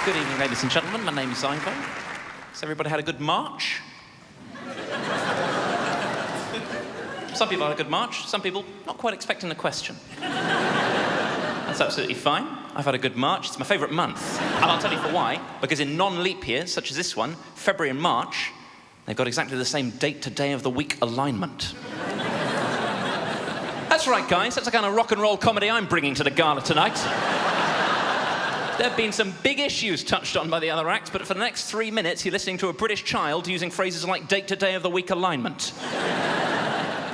Good evening, ladies and gentlemen. My name is Ivo. Has everybody had a good March? Some people had a good March. Some people not quite expecting the question. That's absolutely fine. I've had a good March. It's my favourite month. And I'll tell you for why. Because in non-leap years, such as this one, February and March, they've got exactly the same date-to-day of the week alignment. That's right, guys. That's the kind of rock and roll comedy I'm bringing to the gala tonight. There have been some big issues touched on by the other acts, but for the next 3 minutes, you're listening to a British child using phrases like date-to-day of the week alignment.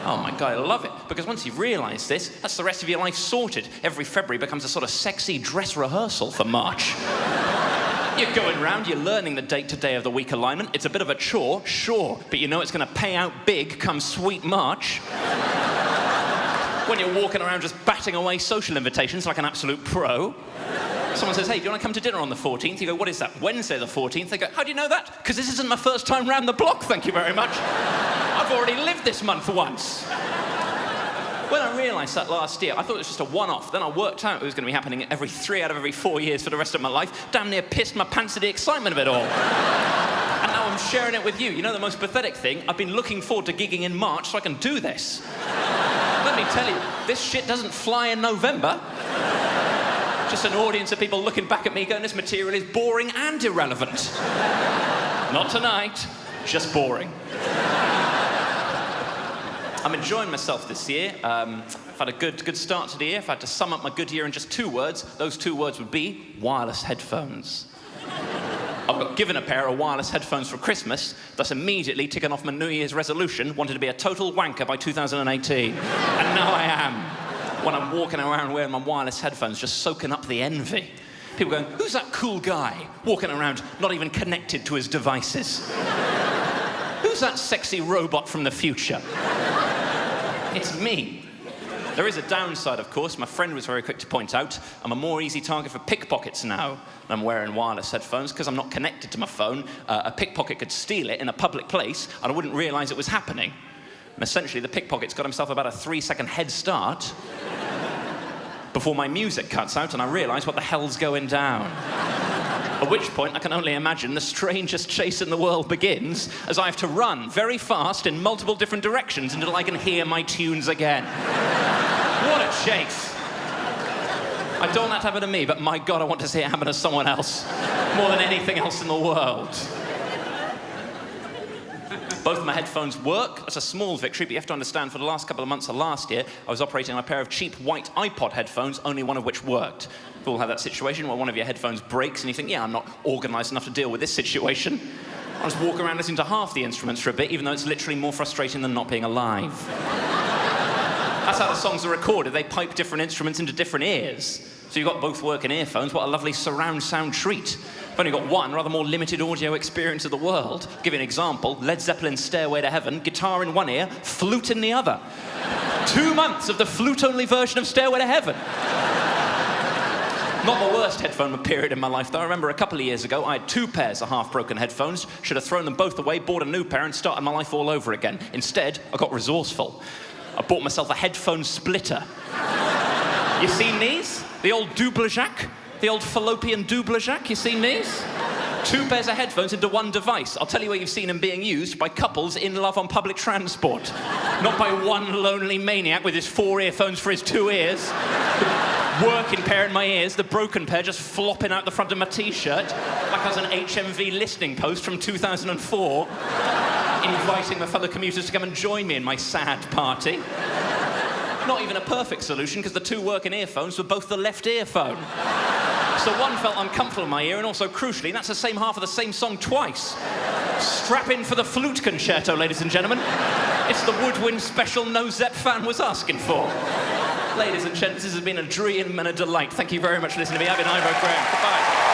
Oh my God, I love it. Because once you've realised this, that's the rest of your life sorted. Every February becomes a sort of sexy dress rehearsal for March. You're going round, you're learning the date-to-day of the week alignment. It's a bit of a chore, sure, but you know it's going to pay out big come sweet March. When you're walking around just batting away social invitations like an absolute pro. Someone says, hey, do you want to come to dinner on the 14th? You go, what is that, Wednesday the 14th? They go, how do you know that? Because this isn't my first time round the block, thank you very much. I've already lived this month once. When I realised that last year, I thought it was just a one-off. Then I worked out it was going to be happening every 3 out of every 4 years for the rest of my life. Damn near pissed my pants at the excitement of it all. And now I'm sharing it with you. You know the most pathetic thing? I've been looking forward to gigging in March so I can do this. Let me tell you, this shit doesn't fly in November. Just an audience of people looking back at me going, this material is boring and irrelevant. Not tonight, just boring. I'm enjoying myself this year. I've had a good start to the year. If I had to sum up my good year in just 2 words, those 2 words would be wireless headphones. I got given a pair of wireless headphones for Christmas, thus immediately ticking off my New Year's resolution, wanted to be a total wanker by 2018. And now I am. When I'm walking around wearing my wireless headphones, just soaking up the envy. People going, who's that cool guy walking around not even connected to his devices? Who's that sexy robot from the future? It's me. There is a downside, of course. My friend was very quick to point out I'm a more easy target for pickpockets now when I'm wearing wireless headphones because I'm not connected to my phone. A pickpocket could steal it in a public place and I wouldn't realise it was happening. And essentially, the pickpocket's got himself about a 3-second head start before my music cuts out and I realise what the hell's going down. At which point, I can only imagine the strangest chase in the world begins as I have to run very fast in multiple different directions until I can hear my tunes again. What a chase. I don't want that to happen to me, but my God, I want to see it happen to someone else more than anything else in the world. Both of my headphones work. That's a small victory, but you have to understand, for the last couple of months of last year, I was operating on a pair of cheap white iPod headphones, only one of which worked. You've all had that situation where one of your headphones breaks and you think, yeah, I'm not organised enough to deal with this situation. I just walk around listening to half the instruments for a bit, even though it's literally more frustrating than not being alive. That's how the songs are recorded. They pipe different instruments into different ears. So you've got both working earphones. What a lovely surround sound treat. I've only got one rather more limited audio experience of the world. I'll give you an example. Led Zeppelin's Stairway to Heaven, guitar in one ear, flute in the other. 2 months of the flute-only version of Stairway to Heaven. Not the worst headphone period in my life, though. I remember a couple of years ago, I had 2 pairs of half-broken headphones. Should have thrown them both away, bought a new pair, and started my life all over again. Instead, I got resourceful. I bought myself a headphone splitter. You seen these? The old double jack? The old fallopian double jack? You seen these? 2 pairs of headphones into one device. I'll tell you where you've seen them being used by couples in love on public transport. Not by one lonely maniac with his 4 earphones for his 2 ears. The working pair in my ears, the broken pair just flopping out the front of my T-shirt like I was an HMV listening post from 2004, inviting my fellow commuters to come and join me in my sad party. Not even a perfect solution, because the 2 working earphones were both the left earphone. So one felt uncomfortable in my ear, and also, crucially, that's the same half of the same song twice. Strap in for the flute concerto, ladies and gentlemen. It's the woodwind special no Zepp fan was asking for. Ladies and gents, this has been a dream and a delight. Thank you very much for listening to me. I've been Ivo Graham. Goodbye.